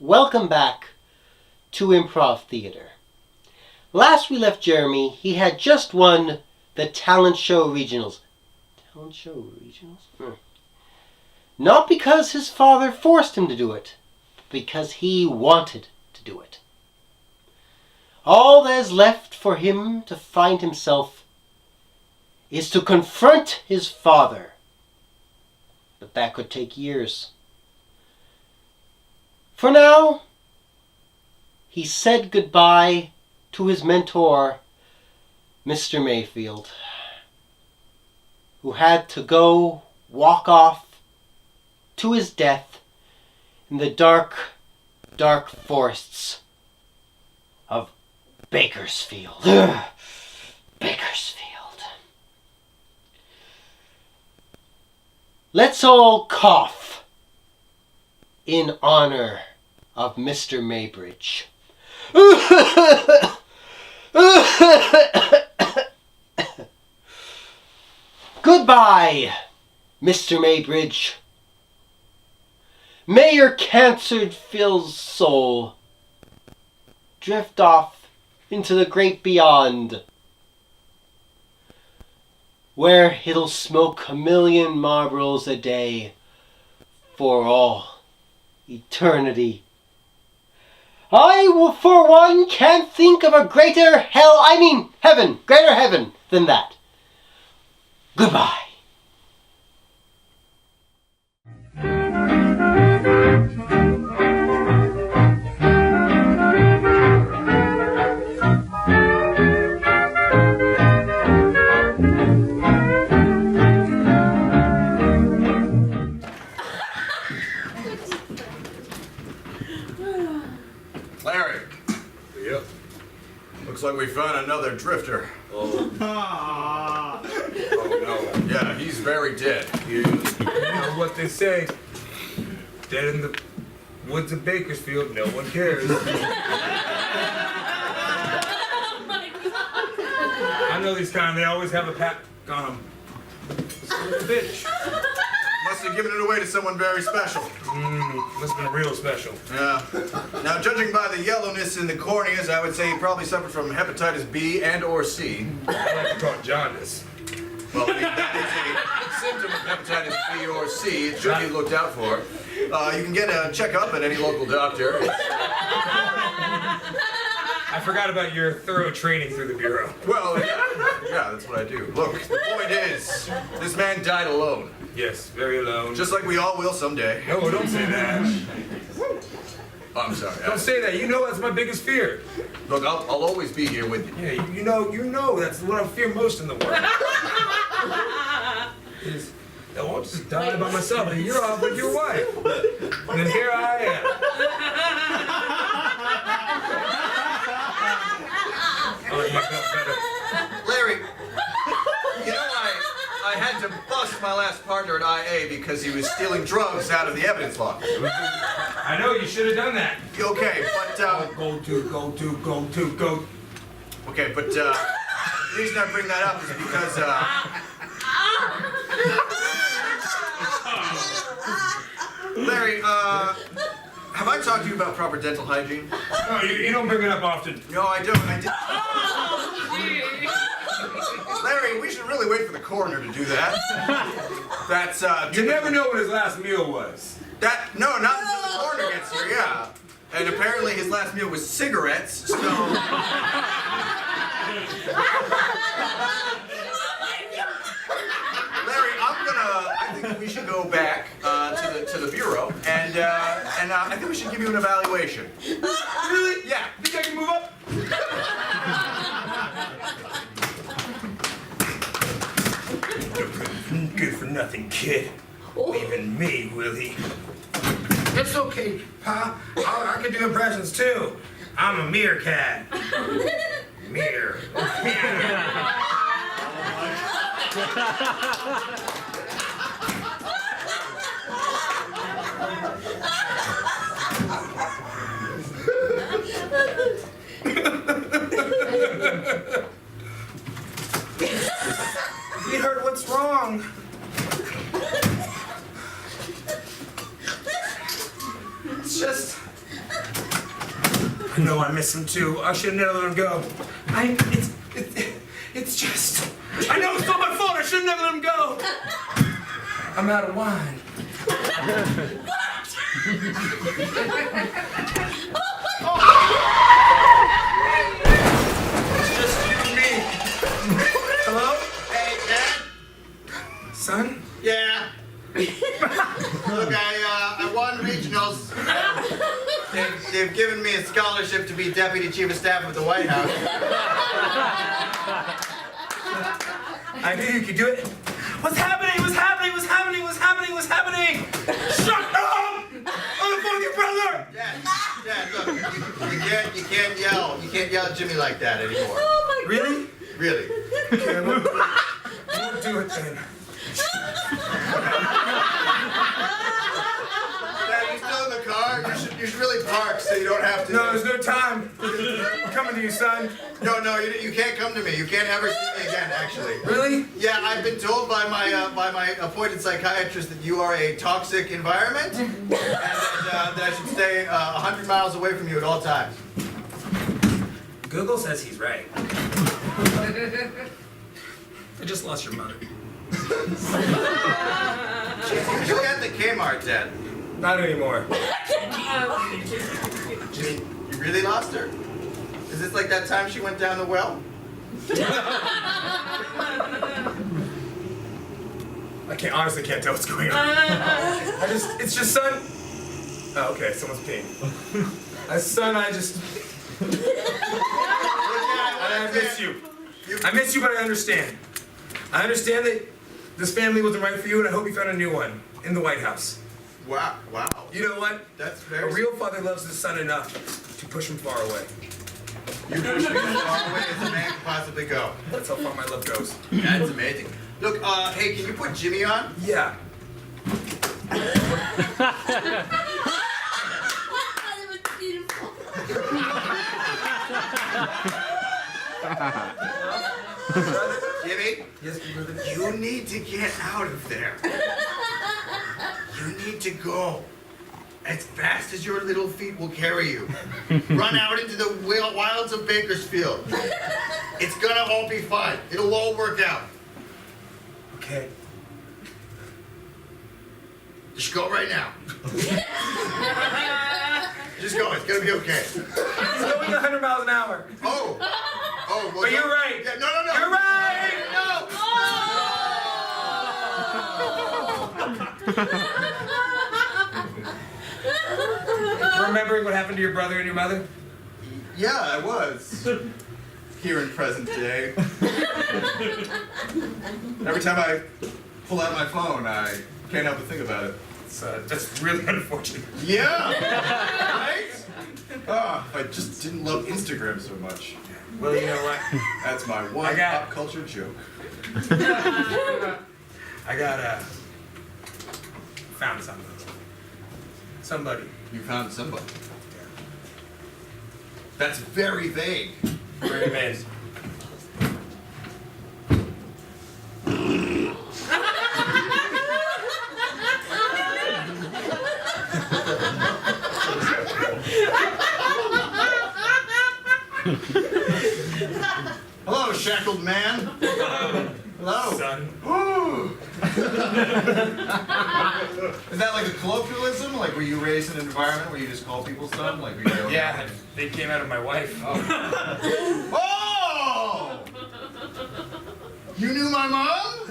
Welcome back to Improv Theater. Last we left Jeremy, he had just won the Talent Show Regionals. Talent Show Regionals? Not because his father forced him to do it, but because he wanted to do it. All that is left for him to find himself is to confront his father. But that could take years. For now, he said goodbye to his mentor, Mr. Mayfield, who had to go walk off to his death in the dark, dark forests of Bakersfield. Bakersfield. Let's all cough in honor of Mr. Maybridge. Goodbye, Mr. Maybridge. May your cancer-filled soul drift off into the great beyond, where it'll smoke 1,000,000 Marlboros a day for all eternity. I, for one, can't think of a greater greater heaven than that. Goodbye. Larry. Yep. Looks like we found another drifter. Oh. Oh no. Yeah, he's very dead. You know what they say. Dead in the woods of Bakersfield, no one cares. I know these kind, they always have a pack on them. Bitch. Must have given it away to someone very special. Must have been real special. Yeah. Now, judging by the yellowness in the corneas, I would say he probably suffered from hepatitis B and or C. I like to call it jaundice. Well, I mean, that is a symptom of hepatitis B or C. It should be looked out for. You can get a checkup at any local doctor. I forgot about your thorough training through the Bureau. Well, yeah, that's what I do. Look, the point is, this man died alone. Yes, very alone. Just like we all will someday. No, don't say that. Oh, I'm sorry. Don't say that. You know that's my biggest fear. Look, I'll always be here with you. Yeah, you know that's what I fear most in the world. Is I won't just die by myself, and you're off with your wife. And then here I am. Oh, you felt better. Larry, you know I had to bust my last partner at IA because he was stealing drugs out of the evidence locker. I know you should have done that. Okay, but Go to. okay, but the reason I bring that up is because Larry, have I talked to you about proper dental hygiene? No, you don't bring it up often. No, I don't. I did. Larry, we should really wait for the coroner to do that. That's You never know what his last meal was. No, not until the coroner gets here. Yeah, and apparently his last meal was cigarettes. So. Larry, I think we should go back to the bureau, and I think we should give you an evaluation. Really? Yeah. Think I can move up? Good for nothing, kid. Leaving me, will he? It's okay, Pa. I can do impressions too. I'm a meerkat. Mere. Sweetheart, what's wrong? It's just know I miss him too. I should have never let him go. It's just. I know it's not my fault. I should have never let him go. I'm out of wine. It's just you and me. Hello? Hey, Dad? Son? Yeah. Look, I won regionals. They've given me a scholarship to be Deputy Chief of Staff of the White House. I knew you could do it. What's happening? What's happening? What's happening? What's happening? What's happening? Shut up! On the phone with your brother! Dad, look, you can't yell. You can't yell at Jimmy like that anymore. Oh my Really? Really. Okay, we'll do it then. Dad, you still in the car? You should really park so you don't have to. No, there's no time. I'm coming to you, son. No, you can't come to me. You can't ever see me again, actually. Really? Yeah, I've been told by my appointed psychiatrist that you are a toxic environment, and that I should stay 100 miles away from you at all times. Google says he's right. I just lost your mother. She's usually at the Kmart, Dad. Not anymore. You really lost her? Is this like that time she went down the well? I honestly can't tell what's going on. It's just, son. Oh, okay, someone's peeing. Son, I miss you. I miss you, but I understand. I understand that this family wasn't right for you, and I hope you found a new one in the White House. Wow. You know what? That's A very... real father loves his son enough to push him far away. You push me as far away as a man can possibly go. That's how far my love goes. That's amazing. Look, hey, can you put Jimmy on? Yeah. That was beautiful. Jimmy, Yes, brother. you need to get out of there. You need to go. As fast as your little feet will carry you. Run out into the wilds of Bakersfield. It's gonna all be fine. It'll all work out. Okay. Just go right now. Just go. It's gonna be okay. He's going 100 miles an hour. Oh, well, But you're right. Yeah, no. You're right. Remembering what happened to your brother and your mother? Yeah, I was. Here in present day. Every time I pull out my phone, I can't help but think about it. That's really unfortunate. Yeah! Right? Oh, if I just didn't love Instagram so much. Well, you know what? That's my one pop culture joke. I got found something. Somebody. You found somebody. That's very vague. Very vague. Hello, shackled man. Hello. Son. Ooh. Is that like a colloquialism? Like, were you raised in an environment where you just call people son? Like, were you Yeah, they came out of my wife. Oh! You knew my mom?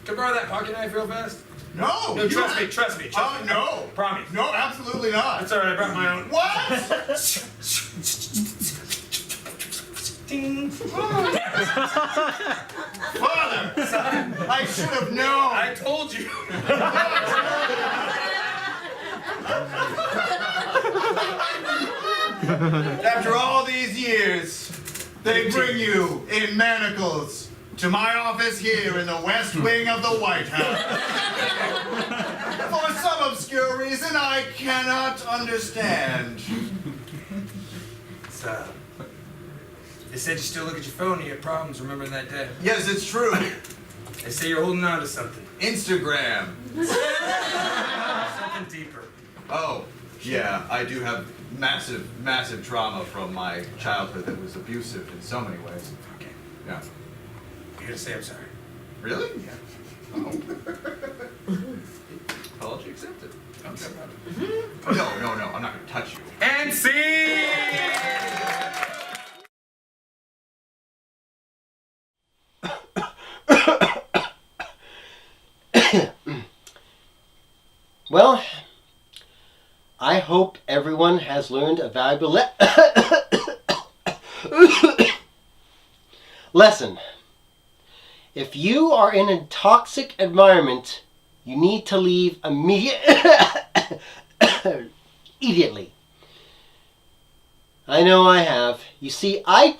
Can I borrow that pocket knife real fast? No. No, trust me. Oh, no. Promise. No, absolutely not. That's alright, I brought my own. What? Ding. Father, I should have known. I told you. After all these years, they bring you in manacles to my office here in the West Wing of the White House. For some obscure reason I cannot understand. So, they said you still look at your phone and you have problems remembering that day. Yes, it's true. They say you're holding on to something. Instagram. Something deeper. Oh, Yeah, I do have massive, massive trauma from my childhood that was abusive in so many ways. Okay. Yeah. You're gonna say I'm sorry. Really? Yeah. Oh. Apology accepted. Okay. Oh, no, I'm not gonna touch you. And see. Well, I hope everyone has learned a valuable lesson. If you are in a toxic environment, you need to leave immediately. I know I have. You see, I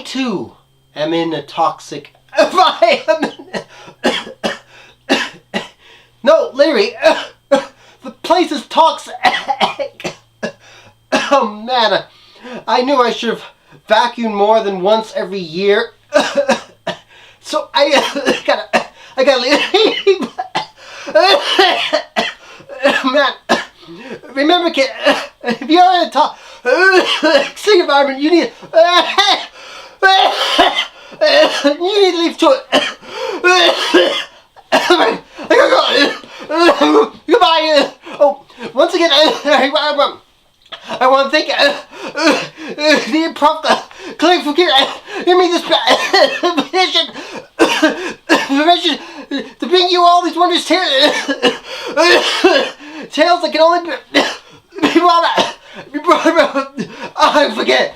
too am in a toxic environment. No, Larry, the place is toxic. Oh man, I knew I should have vacuumed more than once every year. So I gotta leave. Man, remember, kid, if you're in a toxic environment, you need to leave to it. I gotta go. Goodbye. Oh, once again, I want to thank the improv clinic for giving me this permission to bring you all these wondrous tales that can only be brought I forget.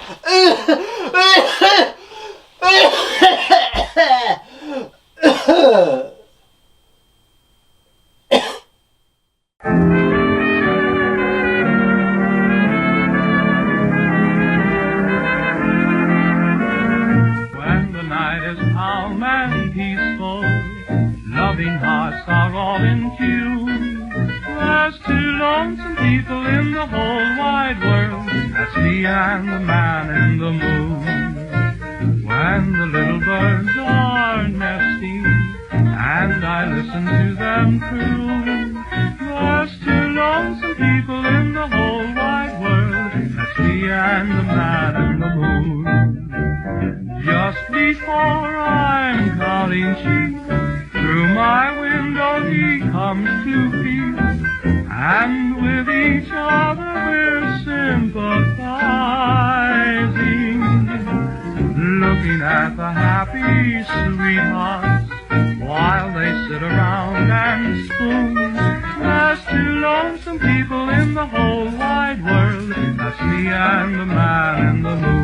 Calm and peaceful, loving hearts are all in tune. There's two lonesome people in the whole wide world. That's me and the man in the moon. When the little birds are nesting and I listen to them croon, there's two lonesome people in the whole wide world. That's me and the man in the moon. Just before I'm counting sheep, through my window he comes to peep, and with each other we're sympathizing, looking at the happy sweethearts while they sit around and spoon. There's two lonesome people in the whole wide world. That's me and the man in the moon.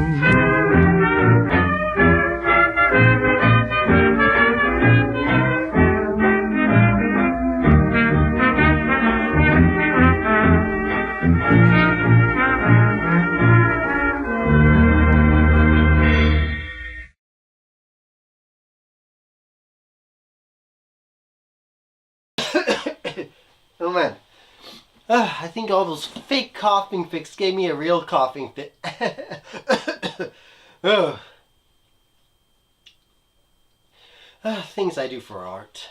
Oh man, I think all those fake coughing fits gave me a real coughing fit. Things I do for art.